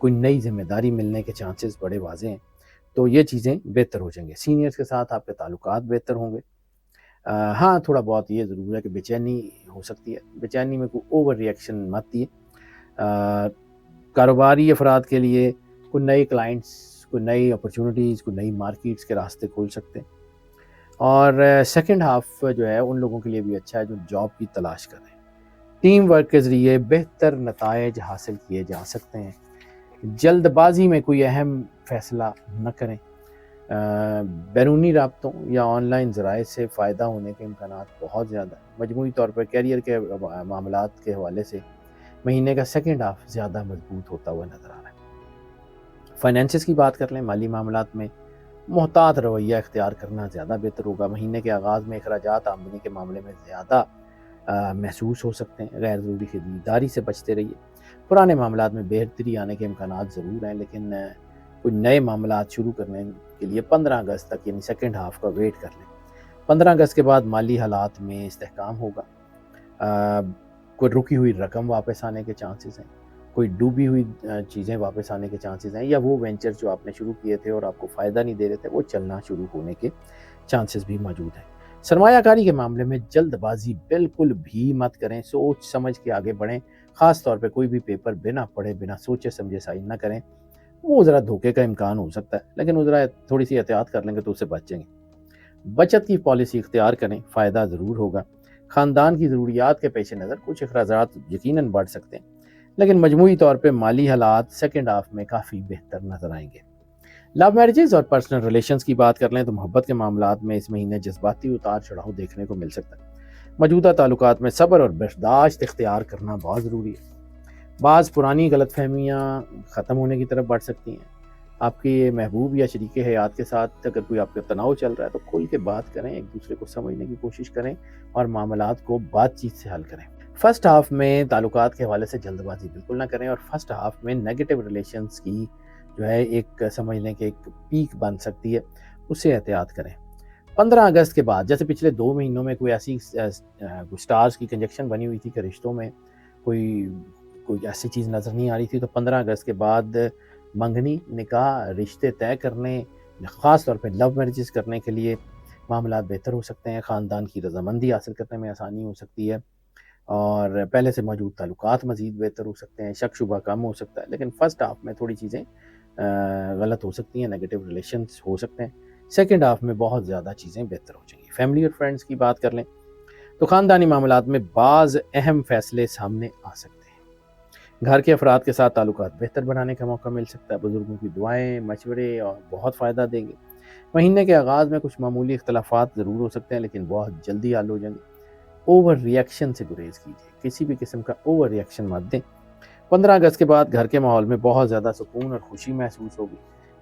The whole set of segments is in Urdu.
کوئی نئی ذمہ داری ملنے کے چانسز بڑے واضح ہیں، تو یہ چیزیں بہتر ہو جائیں گے. سینئرز کے ساتھ آپ کے تعلقات بہتر ہوں گے. ہاں تھوڑا بہت یہ ضرور ہے کہ بے چینی ہو سکتی ہے. بے چینی میں کوئی اوور ریئیکشن مت دیے. کاروباری افراد کے لیے کوئی نئے کلائنٹس، کوئی نئی اپرچونٹیز، کوئی نئی مارکیٹس کے راستے کھول سکتے ہیں. اور سیکنڈ ہاف جو ہے ان لوگوں کے لیے بھی اچھا ہے جو جاب کی تلاش کر رہے ہیں. ٹیم ورک کے ذریعے بہتر نتائج حاصل کیے جا سکتے ہیں. جلد بازی میں کوئی اہم فیصلہ نہ کریں. بیرونی رابطوں یا آن لائن ذرائع سے فائدہ ہونے کے امکانات بہت زیادہ ہیں. مجموعی طور پر کیریئر کے معاملات کے حوالے سے مہینے کا سیکنڈ ہاف زیادہ مضبوط ہوتا ہوا نظر آ رہا ہے. فائنینسز کی بات کر لیں، مالی معاملات میں محتاط رویہ اختیار کرنا زیادہ بہتر ہوگا. مہینے کے آغاز میں اخراجات آمدنی کے معاملے میں زیادہ محسوس ہو سکتے ہیں. غیر ضروری خریداری سے بچتے رہیے. پرانے معاملات میں بہتری آنے کے امکانات ضرور ہیں، لیکن کوئی نئے معاملات شروع کرنے کے لیے 15 اگست تک یعنی سیکنڈ ہاف کا ویٹ کر لیں. 15 اگست کے بعد مالی حالات میں استحکام ہوگا. کوئی رکی ہوئی رقم واپس آنے کے چانسز ہیں، کوئی ڈوبی ہوئی چیزیں واپس آنے کے چانسز ہیں، یا وہ وینچر جو آپ نے شروع کیے تھے اور آپ کو فائدہ نہیں دے رہے تھے وہ چلنا شروع ہونے کے چانسز بھی موجود ہیں. سرمایہ کاری کے معاملے میں جلد بازی بالکل بھی مت کریں. سوچ سمجھ کے آگے بڑھیں. خاص طور پہ کوئی بھی پیپر بنا پڑھے بنا سوچے سمجھے سائن نہ کریں. وہ ذرا دھوکے کا امکان ہو سکتا ہے، لیکن وہ ذرا تھوڑی سی احتیاط کر لیں گے تو اس سے بچیں گے. بچت کی پالیسی اختیار کریں، فائدہ ضرور ہوگا. خاندان کی ضروریات کے پیش نظر کچھ اخراجات یقیناً بڑھ سکتے ہیں، لیکن مجموعی طور پہ مالی حالات سیکنڈ ہاف میں کافی بہتر نظر آئیں گے. لو میرجز اور پرسنل ریلیشنز کی بات کر لیں تو محبت کے معاملات میں اس مہینے جذباتی اتار چڑھاؤ دیکھنے کو مل سکتا ہے. موجودہ تعلقات میں صبر اور برداشت اختیار کرنا بہت ضروری ہے. بعض پرانی غلط فہمیاں ختم ہونے کی طرف بڑھ سکتی ہیں. آپ کے محبوب یا شریک حیات کے ساتھ اگر کوئی آپ کا تناؤ چل رہا ہے تو کھل کے بات کریں، ایک دوسرے کو سمجھنے کی کوشش کریں اور معاملات کو بات چیت سے حل کریں. فرسٹ ہاف میں تعلقات کے حوالے سے جلد بازی بالکل نہ کریں، اور فرسٹ ہاف میں نیگیٹو ریلیشنز کی جو ہے ایک سمجھ لیں کہ ایک پیک بن سکتی ہے، اس سے احتیاط کریں. 15 اگست کے بعد جیسے پچھلے 2 مہینوں میں کوئی ایسی سٹارز کی کنجکشن بنی ہوئی تھی کہ رشتوں میں کوئی ایسی چیز نظر نہیں آ رہی تھی، تو 15 اگست کے بعد منگنی، نکاح، رشتے طے کرنے، خاص طور پہ لو میرجز کرنے کے لیے معاملات بہتر ہو سکتے ہیں. خاندان کی رضامندی حاصل کرنے میں آسانی ہو سکتی ہے، اور پہلے سے موجود تعلقات مزید بہتر ہو سکتے ہیں. شک شبہ کم ہو سکتا ہے، لیکن فرسٹ ہاف میں تھوڑی چیزیں غلط ہو سکتی ہیں، نیگیٹو ریلیشنز ہو سکتے ہیں. سیکنڈ ہاف میں بہت زیادہ چیزیں بہتر ہو جائیں گی. فیملی اور فرینڈز کی بات کر لیں تو خاندانی معاملات میں بعض اہم فیصلے سامنے آ سکتے ہیں. گھر کے افراد کے ساتھ تعلقات بہتر بنانے کا موقع مل سکتا ہے. بزرگوں کی دعائیں، مشورے اور بہت فائدہ دیں گے. مہینے کے آغاز میں کچھ معمولی اختلافات ضرور ہو سکتے ہیں، لیکن بہت جلدی حل ہو جائیں گے. اوور ریئیکشن سے گریز کیجیے، کسی بھی قسم کا اوور ریئیکشن مت دیں. 15 اگست کے بعد گھر کے ماحول میں بہت زیادہ سکون اور خوشی محسوس ہوگی.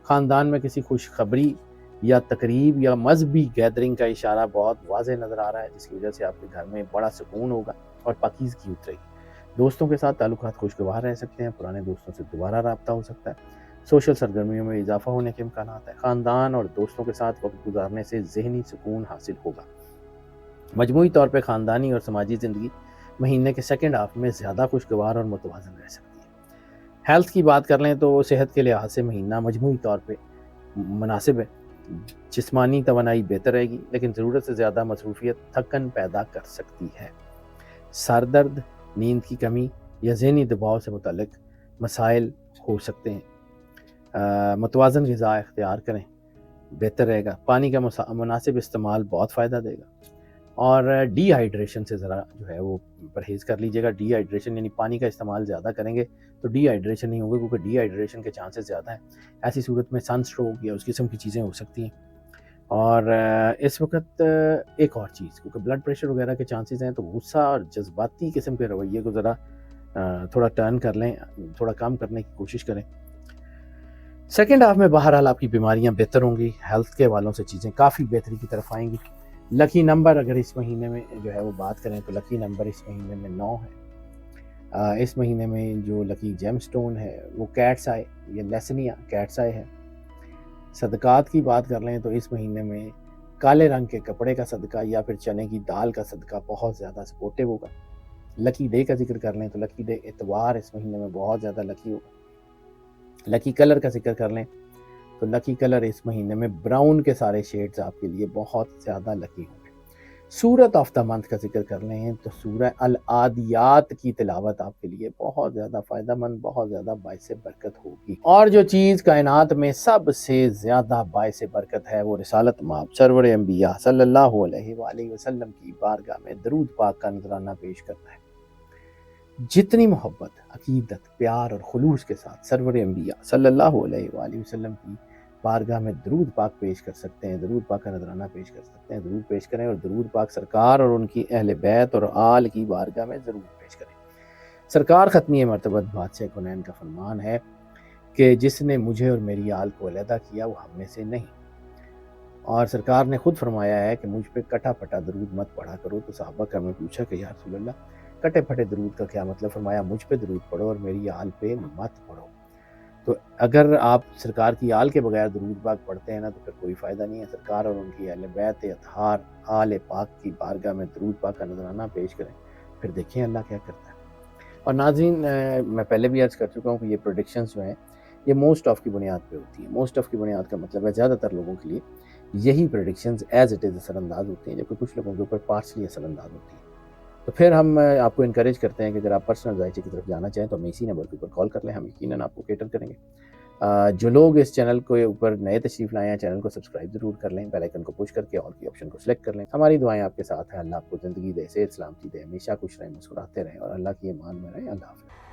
خاندان میں کسی خوشخبری یا تقریب یا مذہبی گیدرنگ کا اشارہ بہت واضح نظر آ رہا ہے، جس کی وجہ سے آپ کے گھر میں بڑا سکون ہوگا اور پاکیزگی اترے گی. دوستوں کے ساتھ تعلقات خوشگوار رہ سکتے ہیں. پرانے دوستوں سے دوبارہ رابطہ ہو سکتا ہے. سوشل سرگرمیوں میں اضافہ ہونے کے امکانات ہیں. خاندان اور دوستوں کے ساتھ وقت گزارنے سے ذہنی سکون حاصل ہوگا. مجموعی طور پہ خاندانی اور سماجی زندگی مہینے کے سیکنڈ ہاف میں زیادہ خوشگوار اور متوازن رہ سکتی ہے. ہیلتھ کی بات کر لیں تو صحت کے لحاظ سے مہینہ مجموعی طور پہ مناسب ہے. جسمانی توانائی بہتر رہے گی، لیکن ضرورت سے زیادہ مصروفیت تھکن پیدا کر سکتی ہے. سر درد، نیند کی کمی یا ذہنی دباؤ سے متعلق مسائل ہو سکتے ہیں. متوازن غذا اختیار کریں، بہتر رہے گا. پانی کا مناسب استعمال بہت فائدہ دے گا. اور ڈی ہائیڈریشن سے ذرا جو ہے وہ پرہیز کر لیجیے گا. ڈی ہائیڈریشن یعنی پانی کا استعمال زیادہ کریں گے تو ڈی ہائیڈریشن نہیں ہوگا، کیونکہ ڈی ہائیڈریشن کے چانسز زیادہ ہیں. ایسی صورت میں سن اسٹروک یا اس قسم کی چیزیں ہو سکتی ہیں. اور اس وقت ایک اور چیز، کیونکہ بلڈ پریشر وغیرہ کے چانسز ہیں، تو غصہ اور جذباتی قسم کے رویے کو ذرا تھوڑا ٹرن کر لیں، تھوڑا کم کرنے کی کوشش کریں. سیکنڈ ہاف میں بہرحال آپ کی بیماریاں بہتر ہوں گی. ہیلتھ کے والوں سے چیزیں کافی بہتری کی طرف آئیں گی. لکی نمبر اگر اس مہینے میں جو ہے وہ بات کریں تو لکی نمبر اس مہینے میں 9 ہے. اس مہینے میں جو لکی جیم سٹون ہے وہ کیٹس آئے یا لیسنیا کیٹس آئے ہے. صدقات کی بات کر لیں تو اس مہینے میں کالے رنگ کے کپڑے کا صدقہ یا پھر چنے کی دال کا صدقہ بہت زیادہ سپورٹیو ہوگا. لکی ڈے کا ذکر کر لیں تو لکی ڈے اتوار اس مہینے میں بہت زیادہ لکی ہوگا. لکی کلر کا ذکر کر لیں تو لکی کلر اس مہینے میں براؤن کے سارے شیڈز آپ کے لیے بہت زیادہ لکی ہوں گے۔ سورت آف دا منتھ کا ذکر کر لیں تو سورہ العادیات کی تلاوت آپ کے لیے بہت زیادہ فائدہ مند، بہت زیادہ باعث برکت ہوگی۔ اور جو چیز کائنات میں سب سے زیادہ باعث برکت ہے وہ رسالت مآب سرور انبیاء صلی اللہ علیہ وآلہ وسلم کی بارگاہ میں درود پاک کا نذرانہ پیش کرنا ہے۔ جتنی محبت، عقیدت، پیار اور خلوص کے ساتھ سرور انبیاء صلی اللہ علیہ وآلہ وسلم کی بارگاہ میں درود پاک پیش کر سکتے ہیں، درود پاک کا نذرانہ پیش کر سکتے ہیں، درود پیش کریں، اور درود پاک سرکار اور ان کی اہل بیت اور آل کی بارگاہ میں ضرور پیش کریں۔ سرکار ختمی مرتبہ بادشاہ کونین کا فرمان ہے کہ جس نے مجھے اور میری آل کو علیحدہ کیا وہ ہم میں سے نہیں، اور سرکار نے خود فرمایا ہے کہ مجھ پہ کٹا پٹا درود مت پڑھا کرو۔ تو صحابہ کرام نے پوچھا کہ یا رسول اللہ کٹے پھٹے درود کا کیا مطلب؟ فرمایا مجھ پہ درود پڑھو اور میری آل پہ مت پڑھو۔ تو اگر آپ سرکار کی آل کے بغیر درود پاک پڑھتے ہیں نا تو پھر کوئی فائدہ نہیں ہے۔ سرکار اور ان کی اہل بیت اطہار آل پاک کی بارگاہ میں درود پاک کا نذرانہ پیش کریں، پھر دیکھیں اللہ کیا کرتا ہے۔ اور ناظرین، میں پہلے بھی عرض کر چکا ہوں کہ یہ پریڈکشنز جو ہیں یہ موسٹ آف کی بنیاد پہ ہوتی ہیں۔ موسٹ آف کی بنیاد کا مطلب ہے زیادہ تر لوگوں کے لیے یہی پریڈکشنز ایز اٹ از اثر انداز ہوتی ہیں، جبکہ کچھ لوگوں کے اوپر پارشلی اثر انداز ہوتی ہیں۔ تو پھر ہم آپ کو انکریج کرتے ہیں کہ اگر آپ پرسنل ذائقے کی طرف جانا چاہیں تو ہمیں اسی نمبر کے اوپر کال کر لیں، ہم یقیناً آپ کو کیٹر کریں گے۔ جو لوگ اس چینل کے اوپر نئے تشریف لائے ہیں چینل کو سبسکرائب ضرور کر لیں، بیل آئیکن کو پش کر کے آل کی آپشن کو سلیکٹ کر لیں۔ ہماری دعائیں آپ کے ساتھ ہیں، اللہ آپ کو زندگی دے، صحت سلامتی دے، ہمیشہ خوش رہیں، مسکراتے رہیں اور اللہ کی امان میں رہیں۔ اللہ حافظ۔